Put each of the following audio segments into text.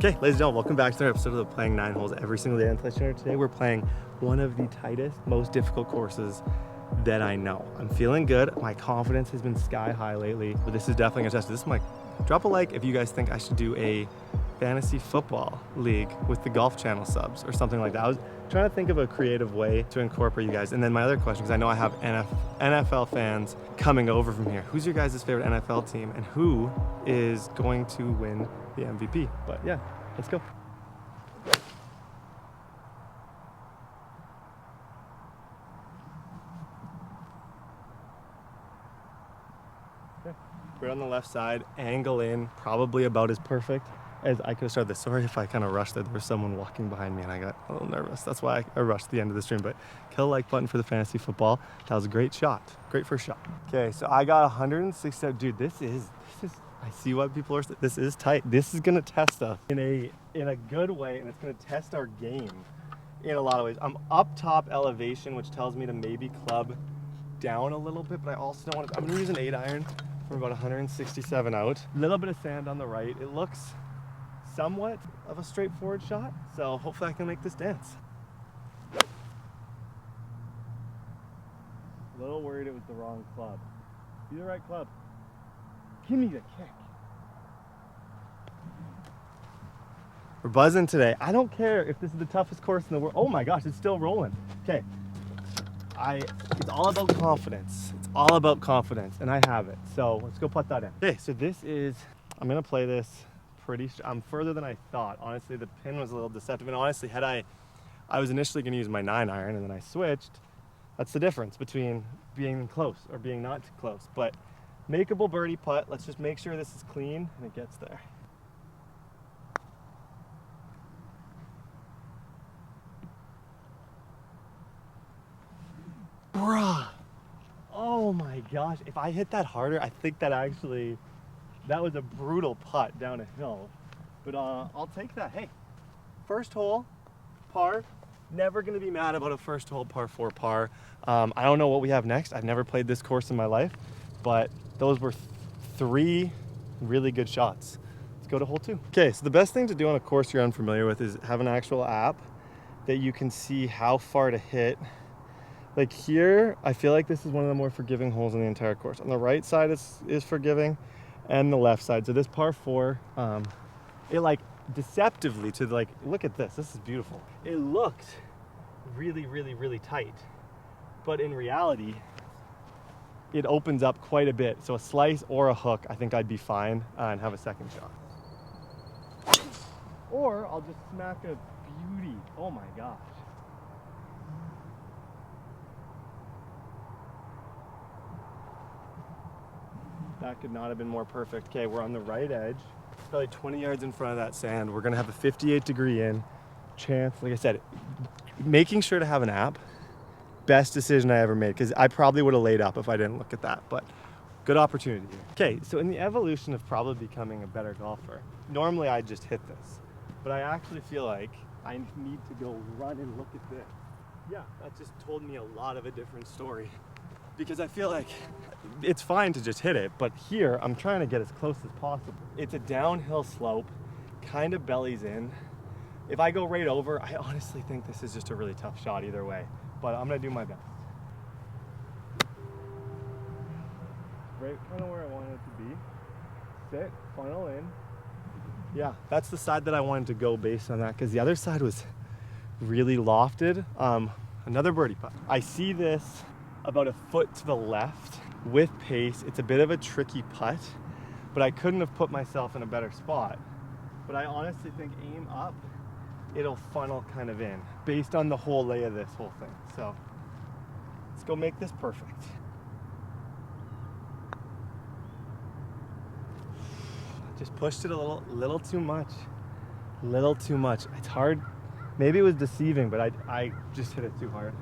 Okay, ladies and gentlemen, welcome back to another episode of the Playing 9 Holes Every Single Day on Play Center. Today we're playing one of the tightest, most difficult courses that I know. I'm feeling good. My confidence has been sky high lately, but this is definitely gonna test it. This is my, drop a like if you guys think I should do a fantasy football league with the Golf Channel subs or something like that. I was trying to think of a creative way to incorporate you guys. And then my other question, because I know I have NFL fans coming over from here. Who's your guys' favorite NFL team and who is going to win the MVP? But yeah, let's go. Okay. We're on the left side, angle in, probably about as perfect as I could have started this. Sorry if I kind of rushed it. There was someone walking behind me and I got a little nervous. That's why I rushed the end of the stream. But kill like button for the fantasy football. That was a great shot. Great first shot. Okay, so I got 167. Dude, this is, I see what people are, this is tight. This is gonna test us in a good way, and it's gonna test our game in a lot of ways. I'm up top elevation, which tells me to maybe club down a little bit, but I also don't want to, I'm gonna use an 8-iron from about 167 out. A little bit of sand on the right. It looks somewhat of a straightforward shot, so hopefully I can make this dance. A little worried it was the wrong club. Be the right club. Give me the kick. We're buzzing today. I don't care if this is the toughest course in the world. Oh my gosh, it's still rolling. Okay. It's all about confidence. It's all about confidence, and I have it. So let's go put that in. Okay, so this is, I'm gonna play this I'm further than I thought. Honestly, the pin was a little deceptive, and honestly, I was initially gonna use my 9-iron, and then I switched. That's the difference between being close or being not too close. But makeable birdie putt. Let's just make sure this is clean and it gets there. Bruh. Oh my gosh. If I hit that harder, I think that was a brutal putt down a hill. But I'll take that. Hey, first hole, par. Never gonna be mad about a first hole par 4 par. I don't know what we have next. I've never played this course in my life, but those were 3 really good shots. Let's go to hole 2. Okay, so the best thing to do on a course you're unfamiliar with is have an actual app that you can see how far to hit. Like here, I feel like this is one of the more forgiving holes in the entire course. On the right side is forgiving, and the left side. So this par 4, it like deceptively to like, look at this. This is beautiful. It looked really, really, really tight, but in reality, it opens up quite a bit. So a slice or a hook, I think I'd be fine and have a second shot. Or I'll just smack a beauty. Oh my gosh. That could not have been more perfect. Okay, we're on the right edge. Probably 20 yards in front of that sand. We're gonna have a 58-degree in chance. Like I said, making sure to have an app, best decision I ever made, because I probably would have laid up if I didn't look at that, but good opportunity here. Okay, so in the evolution of probably becoming a better golfer, normally I just hit this, but I actually feel like I need to go run and look at this. Yeah, that just told me a lot of a different story, because I feel like it's fine to just hit it, but here I'm trying to get as close as possible. It's a downhill slope, kind of bellies in. If I go right over, I honestly think this is just a really tough shot either way, but I'm gonna do my best. Right kind of where I wanted it to be. Sit, funnel in. Yeah, that's the side that I wanted to go based on that, because the other side was really lofted. Another birdie putt. I see this about a foot to the left with pace. It's a bit of a tricky putt, but I couldn't have put myself in a better spot. But I honestly think aim up, it'll funnel kind of in based on the whole lay of this whole thing. So let's go make this perfect. Just pushed it a little too much. Little too much. It's hard. Maybe it was deceiving, but I just hit it too hard.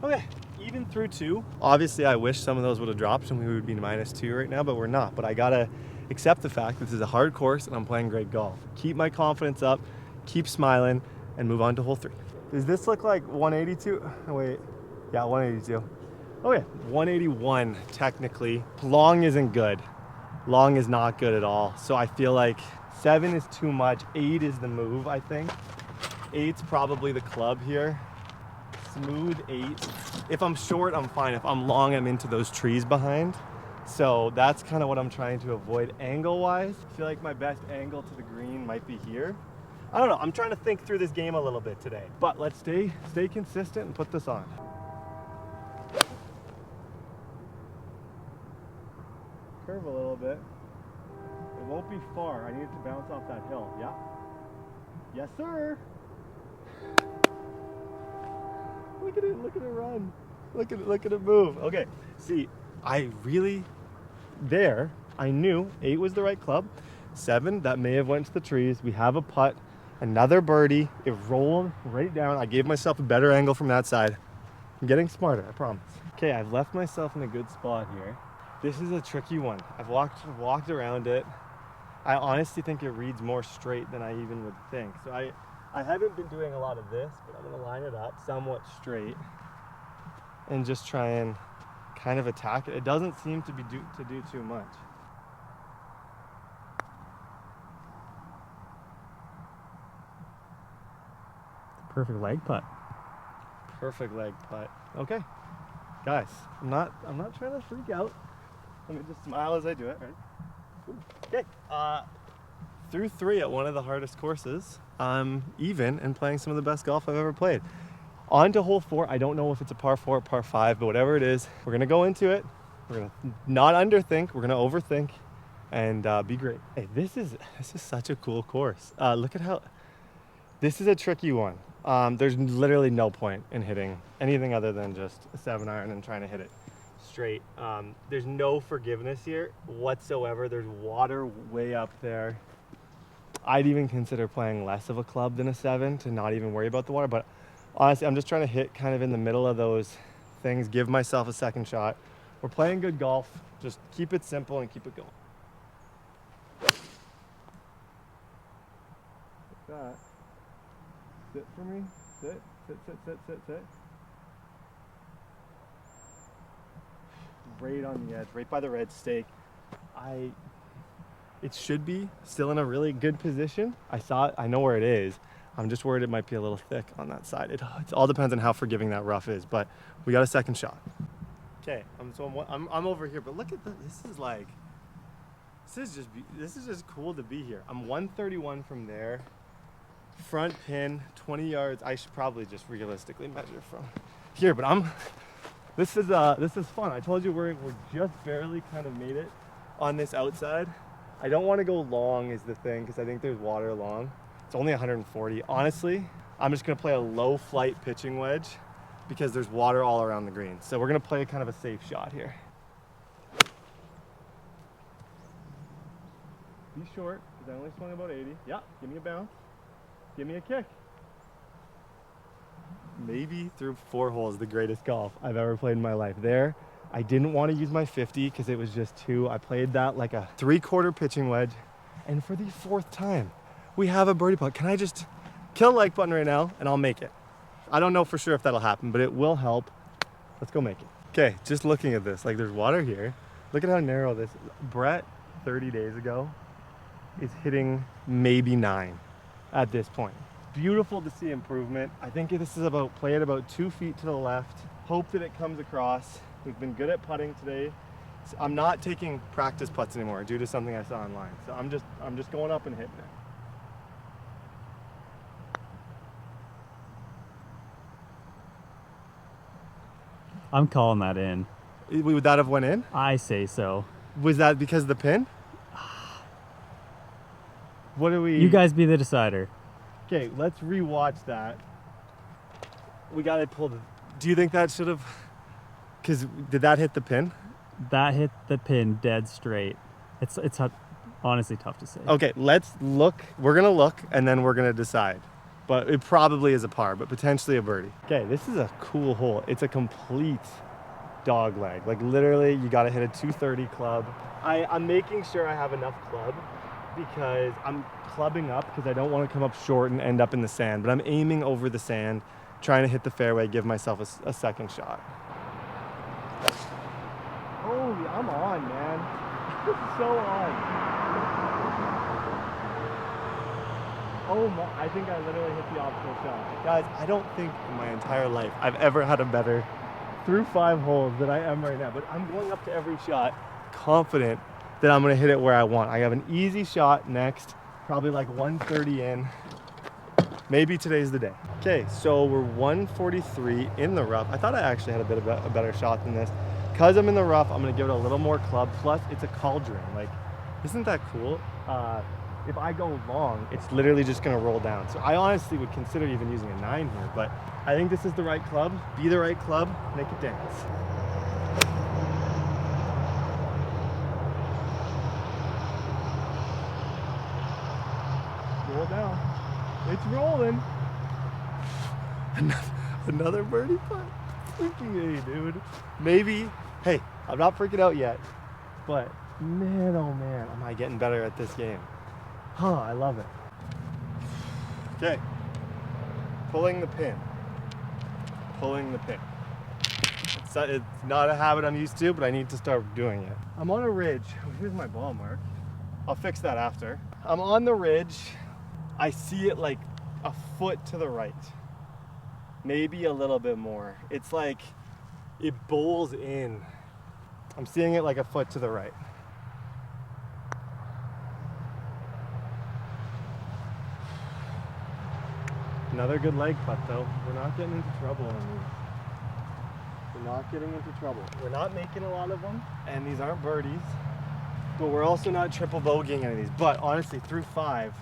Okay. Even through 2. Obviously, I wish some of those would have dropped and we would be -2 right now, but we're not. But I gotta accept the fact that this is a hard course and I'm playing great golf. Keep my confidence up, keep smiling, and move on to hole 3. Does this look like 182? Oh, wait, yeah, 182. Oh yeah, 181 technically. Long isn't good. Long is not good at all. So I feel like 7 is too much. 8 is the move, I think. 8's probably the club here. Smooth 8. If I'm short, I'm fine. If I'm long, I'm into those trees behind. So that's kind of what I'm trying to avoid angle-wise. I feel like my best angle to the green might be here. I don't know, I'm trying to think through this game a little bit today. But let's stay consistent and put this on. Curve a little bit. It won't be far. I need it to bounce off that hill. Yeah. Yes, sir. Look at it run. Look at it move. Okay, see, I knew 8 was the right club. 7, that may have went to the trees. We have a putt, another birdie. It rolled right down. I gave myself a better angle from that side. I'm getting smarter, I promise. Okay, I've left myself in a good spot here. This is a tricky one. I've walked around it. I honestly think it reads more straight than I even would think. So I haven't been doing a lot of this, but I'm gonna line it up somewhat straight and just try and kind of attack it. It doesn't seem to do too much. Perfect leg putt. Perfect leg putt. Okay, guys, I'm not trying to freak out. Let me just smile as I do it, right? Okay, through 3 at one of the hardest courses, I'm even and playing some of the best golf I've ever played. On to hole 4. I don't know if it's a par 4 or par 5, but whatever it is, we're gonna go into it. We're gonna not underthink, we're gonna overthink and be great. Hey, this is such a cool course. Look at how, this is a tricky one. There's literally no point in hitting anything other than just a 7-iron and trying to hit it straight. There's no forgiveness here whatsoever. There's water way up there. I'd even consider playing less of a club than a 7 to not even worry about the water, but honestly, I'm just trying to hit kind of in the middle of those things, give myself a second shot. We're playing good golf. Just keep it simple and keep it going. Like that. Sit for me. Sit. Right on the edge, right by the red stake. It should be still in a really good position. I know where it is. I'm just worried it might be a little thick on that side. It all depends on how forgiving that rough is, but we got a second shot. Okay, I'm over here, but look at this is just cool to be here. I'm 131 from there. Front pin, 20 yards. I should probably just realistically measure from here, but this is fun. I told you we're just barely kind of made it on this outside. I don't want to go long is the thing, because I think there's water long. It's only 140. Honestly, I'm just going to play a low flight pitching wedge because there's water all around the green. So we're going to play kind of a safe shot here. Be short, because I only swung about 80. Yeah, give me a bounce. Give me a kick. Maybe through 4 holes, the greatest golf I've ever played in my life. There, I didn't want to use my 50 because it was just too, I played that like a 3/4 pitching wedge. And for the 4th time, we have a birdie putt. Can I just kill the like button right now and I'll make it? I don't know for sure if that'll happen, but it will help. Let's go make it. Okay, just looking at this, like there's water here. Look at how narrow this is. Brett, 30 days ago, is hitting maybe 9 at this point. Beautiful to see improvement. I think this is play it about 2 feet to the left. Hope that it comes across. We've been good at putting today. So I'm not taking practice putts anymore due to something I saw online. So I'm just going up and hitting it. I'm calling that in. Would that have went in? I say so. Was that because of the pin? What do we... You guys be the decider. Okay, let's rewatch that. We gotta pull the... Do you think that should have... Because did that hit the pin? That hit the pin dead straight. It's honestly tough to say. Okay, let's look. We're gonna look and then we're gonna decide. But it probably is a par, but potentially a birdie. Okay, this is a cool hole. It's a complete dog leg. Like literally, you gotta hit a 230 club. I'm making sure I have enough club because I'm clubbing up because I don't want to come up short and end up in the sand, but I'm aiming over the sand, trying to hit the fairway, give myself a second shot. Holy, I'm on, man. So on. Oh my, I think I literally hit the optimal shot. Guys, I don't think in my entire life I've ever had a better through 5 holes than I am right now. But I'm going up to every shot confident that I'm gonna hit it where I want. I have an easy shot next, probably like 130 in. Maybe today's the day. Okay, so we're 143 in the rough. I thought I actually had a bit of a better shot than this. Cause I'm in the rough, I'm gonna give it a little more club. Plus, it's a cauldron. Like, isn't that cool? If I go long, it's literally just gonna roll down. So I honestly would consider even using a 9 here, but I think this is the right club. Be the right club, make it dance. Roll down. It's rolling. Another birdie putt. Freaking A, dude. Maybe, hey, I'm not freaking out yet, but man, oh man, am I getting better at this game. Huh, I love it. Okay, pulling the pin. Pulling the pin. It's not a habit I'm used to, but I need to start doing it. I'm on a ridge. Oh, here's my ball mark. I'll fix that after. I'm on the ridge. I see it like a foot to the right. Maybe a little bit more. It's like it bowls in. I'm seeing it like a foot to the right. Another good leg putt though. We're not getting into trouble on these. We're not getting into trouble. We're not making a lot of them, and these aren't birdies, but we're also not triple bogeying any of these. But honestly, through 5,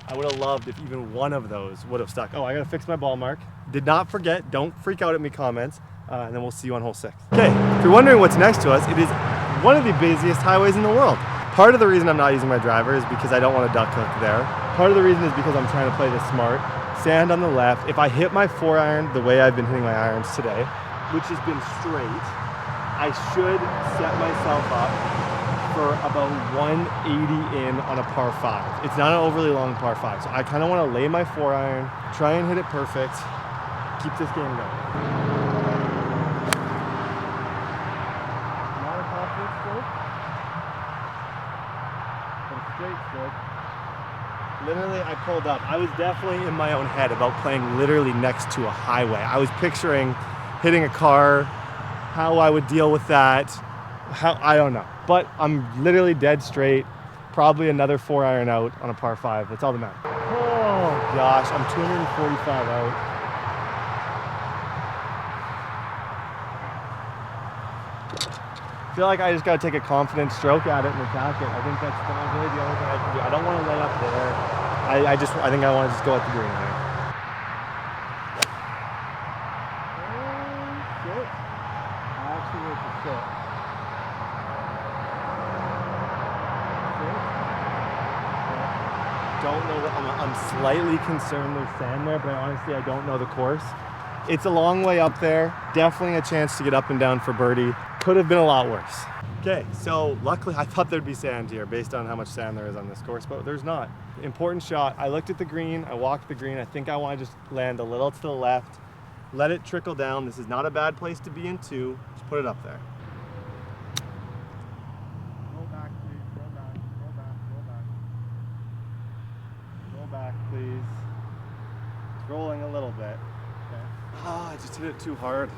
I would have loved if even one of those would have stuck. Oh, I gotta fix my ball mark. Did not forget, don't freak out at me comments, and then we'll see you on hole 6. Okay, if you're wondering what's next to us, it is one of the busiest highways in the world. Part of the reason I'm not using my driver is because I don't want to duck hook there. Part of the reason is because I'm trying to play this smart. Sand on the left. If I hit my 4-iron the way I've been hitting my irons today, which has been straight, I should set myself up for about 180 in on a par 5. It's not an overly long par 5, so I kind of want to lay my 4-iron, try and hit it perfect, keep this game going. Not a confident stroke, but a straight stroke. Literally, I pulled up. I was definitely in my own head about playing literally next to a highway. I was picturing hitting a car, how I would deal with that, I don't know. But I'm literally dead straight. Probably another 4-iron out on a par 5. That's all that matters. Oh gosh, I'm 245 out. I feel like I just got to take a confident stroke at it and attack it. I think that's really the only thing I can do. I don't want to lay up there. I think I want to just go at the green there. Oh, shit. I actually went to shit. Don't know what, I'm slightly concerned there's sand there, but honestly I don't know the course. It's a long way up there. Definitely a chance to get up and down for birdie. Could have been a lot worse. Okay, so luckily I thought there'd be sand here based on how much sand there is on this course, but there's not. Important shot. I looked at the green, I walked the green. I think I want to just land a little to the left, let it trickle down. This is not a bad place to be in too. Just put it up there. Roll back, please. Roll back, roll back, roll back. Roll back, please. It's rolling a little bit. Okay. Ah, I just hit it too hard.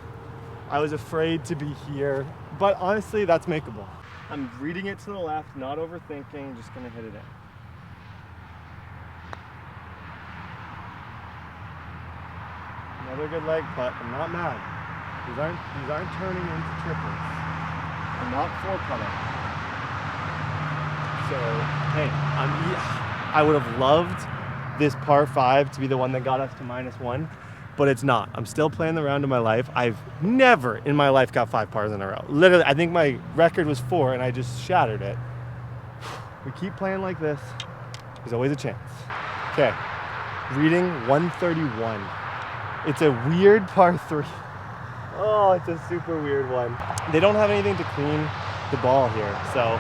I was afraid to be here, but honestly, that's makeable. I'm reading it to the left, not overthinking, just gonna hit it in. Another good leg putt. I'm not mad. These aren't turning into triples. I'm not 4-putting. So hey, I would have loved this par 5 to be the one that got us to -1. But it's not. I'm still playing the round of my life. I've never in my life got 5 pars in a row. Literally, I think my record was 4 and I just shattered it. We keep playing like this. There's always a chance. Okay, reading 131. It's a weird par 3. Oh, it's a super weird one. They don't have anything to clean the ball here. So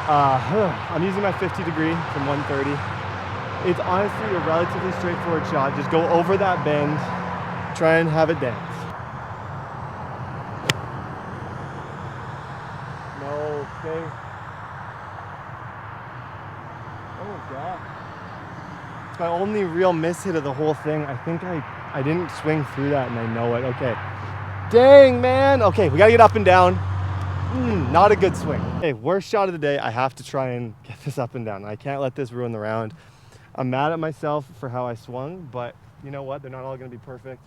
I'm using my 50 degree from 130. It's honestly a relatively straightforward shot. Just go over that bend, try and have it dance. No, okay. Oh God. my only real miss hit of the whole thing. I think I didn't swing through that, and I know it. Okay. Dang, man. Okay, we gotta get up and down. Not a good swing. Hey, worst shot of the day. I have to try and get this up and down. I can't let this ruin the round. I'm mad at myself for how I swung, but you know what? They're not all gonna be perfect.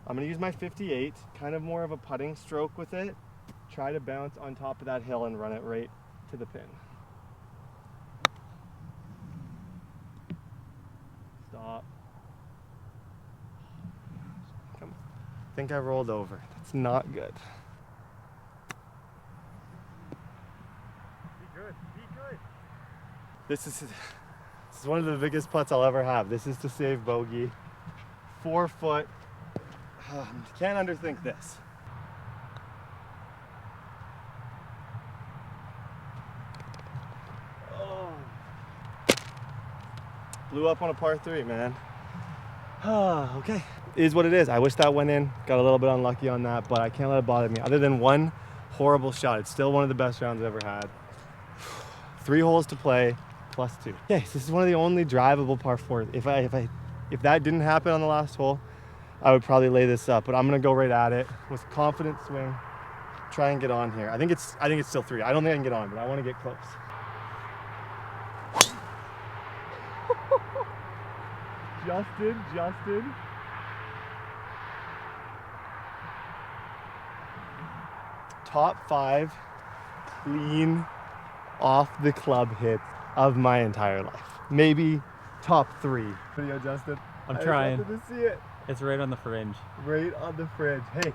I'm gonna use my 58, kind of more of a putting stroke with it. Try to bounce on top of that hill and run it right to the pin. Stop. Come on. I think I rolled over. That's not good. Be good. Be good. This is one of the biggest putts I'll ever have. This is to save bogey. 4 foot. Can't underthink this. Oh. Blew up on a par 3, man. Okay. Is what it is. I wish that went in. Got a little bit unlucky on that, but I can't let it bother me. Other than one horrible shot, it's still one of the best rounds I've ever had. 3 holes to play, +2. Okay, so this is one of the only drivable par 4s. If that didn't happen on the last hole, I would probably lay this up, but I'm gonna go right at it with confident swing. Try and get on here. I think it's still 3. I don't think I can get on, but I want to get close. Justin. Top 5 clean off the club hits of my entire life. Maybe top 3. Video, Justin. I'm trying. I just wanted to see it. It's right on the fringe. Right on the fringe. Hey,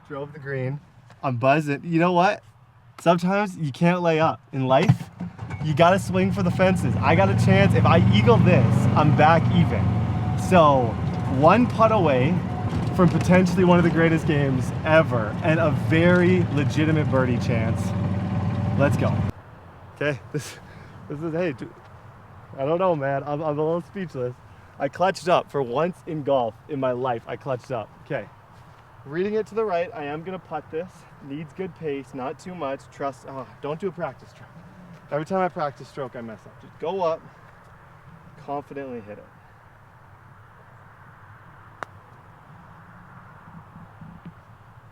drove the green. I'm buzzing. You know what? Sometimes you can't lay up. In life, you gotta swing for the fences. I got a chance. If I eagle this, I'm back even. So, 1 putt away from potentially one of the greatest games ever and a very legitimate birdie chance. Let's go. Okay, this is, hey, I don't know, man. I'm a little speechless. I clutched up for once in golf in my life. I clutched up. Okay. Reading it to the right, I am gonna putt this. Needs good pace, not too much. Trust, don't do a practice stroke. Every time I practice stroke, I mess up. Just go up, confidently hit it.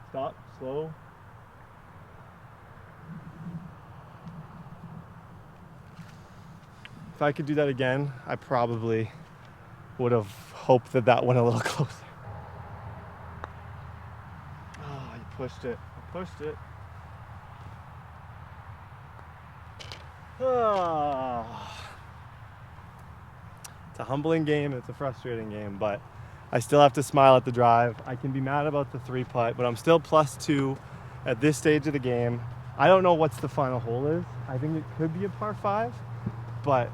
Stop, slow. If I could do that again, I probably would have hoped that went a little closer. Oh, you pushed it. I pushed it. Oh. It's a humbling game. It's a frustrating game, but I still have to smile at the drive. I can be mad about the 3 putt, but I'm still +2 at this stage of the game. I don't know what's the final hole is. I think it could be a par 5, but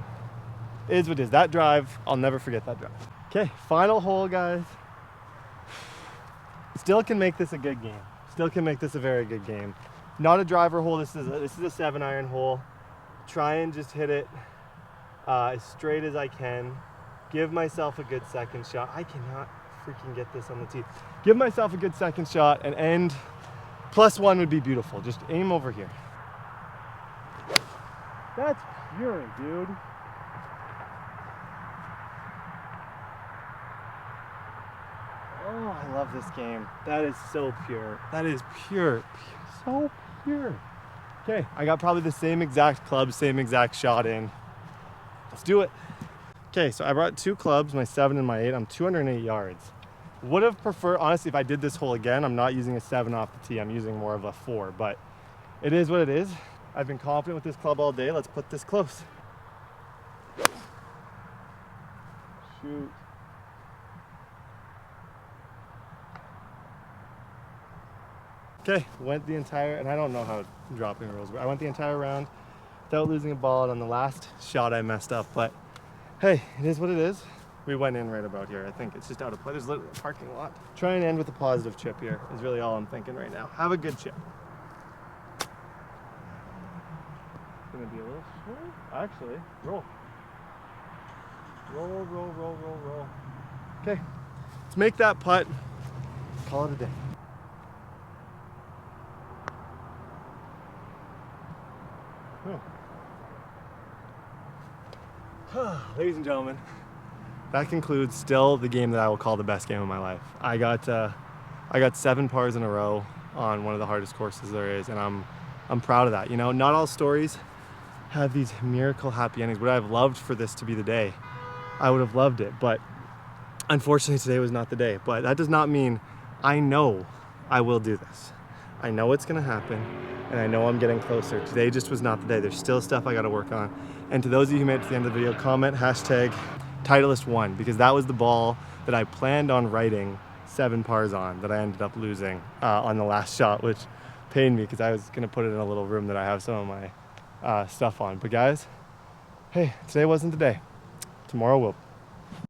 it is what it is. That drive, I'll never forget that drive. Okay, final hole, guys. Still can make this a good game. Still can make this a very good game. Not a driver hole. This is a 7-iron hole. Try and just hit it as straight as I can. Give myself a good second shot. I cannot freaking get this on the tee. Give myself a good second shot and end. +1 would be beautiful. Just aim over here. That's pure, dude. Oh, I love this game. That is so pure. That is pure. So pure. Okay, I got probably the same exact club, same exact shot in. Let's do it. Okay, so I brought 2 clubs, my 7 and my 8. I'm 208 yards. Would have preferred, honestly, if I did this hole again, I'm not using a 7 off the tee. I'm using more of a 4, but it is what it is. I've been confident with this club all day. Let's put this close. Shoot. Okay, went the entire, and I don't know how dropping rules work. I went the entire round without losing a ball, and on the last shot I messed up, but hey, it is what it is. We went in right about here. I think it's just out of play. There's literally a parking lot. Try and end with a positive chip here is really all I'm thinking right now. Have a good chip. It's gonna be a little slow. Actually, roll. Roll. Okay, let's make that putt. Call it a day. Ladies and gentlemen, that concludes still the game that I will call the best game of my life. I got 7 pars in a row on one of the hardest courses there is, and I'm proud of that. You know, not all stories have these miracle happy endings. Would I have loved for this to be the day? I would have loved it, but unfortunately today was not the day. But that does not mean I know I will do this. I know it's gonna happen, and I know I'm getting closer. Today just was not the day. There's still stuff I gotta work on. And to those of you who made it to the end of the video, comment hashtag Titleist1, because that was the ball that I planned on writing 7 pars on that I ended up losing on the last shot, which pained me because I was gonna put it in a little room that I have some of my stuff on. But guys, hey, today wasn't the day. Tomorrow will.